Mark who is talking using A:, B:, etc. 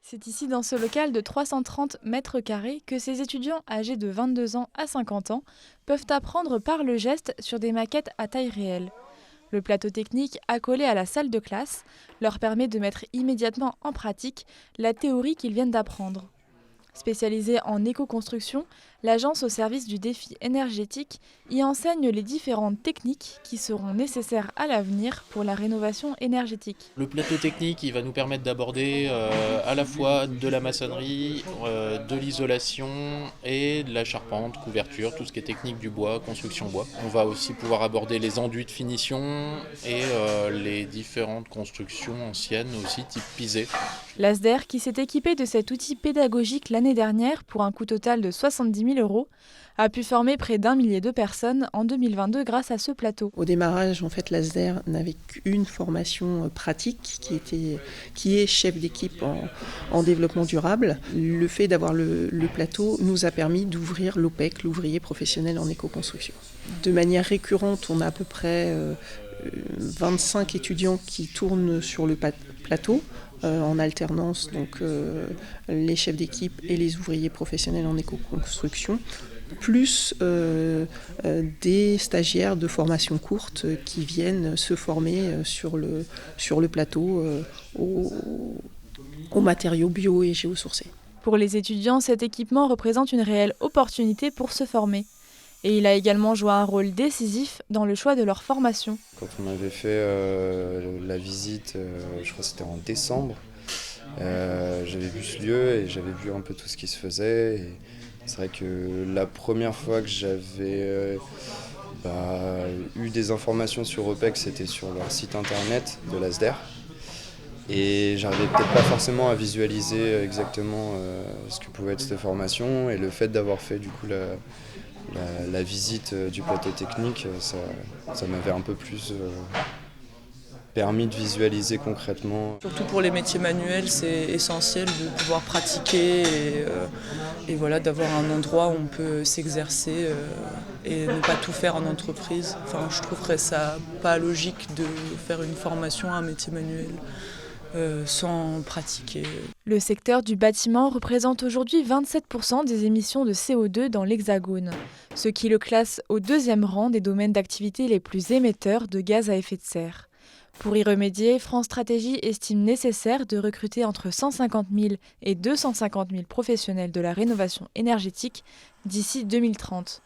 A: C'est ici dans ce local de 330 mètres carrés que ces étudiants âgés de 22 ans à 50 ans peuvent apprendre par le geste sur des maquettes à taille réelle. Le plateau technique accolé à la salle de classe leur permet de mettre immédiatement en pratique la théorie qu'ils viennent d'apprendre. Spécialisée en éco-construction, l'agence au service du défi énergétique y enseigne les différentes techniques qui seront nécessaires à l'avenir pour la rénovation énergétique.
B: Le plateau technique, il va nous permettre d'aborder à la fois de la maçonnerie, de l'isolation et de la charpente, couverture, tout ce qui est technique du bois, construction bois. On va aussi pouvoir aborder les enduits de finition et les différentes constructions anciennes aussi, type pisé.
A: L'ASDER, qui s'est équipé de cet outil pédagogique l'année dernière pour un coût total de 70 000 euros, a pu former près d'1 millier de personnes en 2022 grâce à ce plateau.
C: Au démarrage, en fait, l'ASDER n'avait qu'une formation pratique qui est chef d'équipe en développement durable. Le fait d'avoir le plateau nous a permis d'ouvrir l'OPEC, l'ouvrier professionnel en éco-construction. De manière récurrente, on a à peu près 25 étudiants qui tournent sur le plateau. En alternance, donc les chefs d'équipe et les ouvriers professionnels en éco-construction, plus des stagiaires de formation courte qui viennent se former sur le plateau aux matériaux bio et géosourcés.
A: Pour les étudiants, cet équipement représente une réelle opportunité pour se former. Et il a également joué un rôle décisif dans le choix de leur formation.
D: Quand on avait fait la visite, je crois que c'était en décembre, j'avais vu ce lieu et j'avais vu un peu tout ce qui se faisait. Et c'est vrai que la première fois que j'avais eu des informations sur OPEC, c'était sur leur site internet de l'ASDER. Et j'arrivais peut-être pas forcément à visualiser exactement ce que pouvait être cette formation. Et le fait d'avoir fait du coup la visite du plateau technique, ça m'avait un peu plus permis de visualiser concrètement.
E: Surtout pour les métiers manuels, c'est essentiel de pouvoir pratiquer et voilà, d'avoir un endroit où on peut s'exercer et ne pas tout faire en entreprise. Enfin, je trouverais ça pas logique de faire une formation à un métier manuel sans pratiquer.
A: Le secteur du bâtiment représente aujourd'hui 27% des émissions de CO2 dans l'Hexagone, ce qui le classe au deuxième rang des domaines d'activité les plus émetteurs de gaz à effet de serre. Pour y remédier, France Stratégie estime nécessaire de recruter entre 150 000 et 250 000 professionnels de la rénovation énergétique d'ici 2030.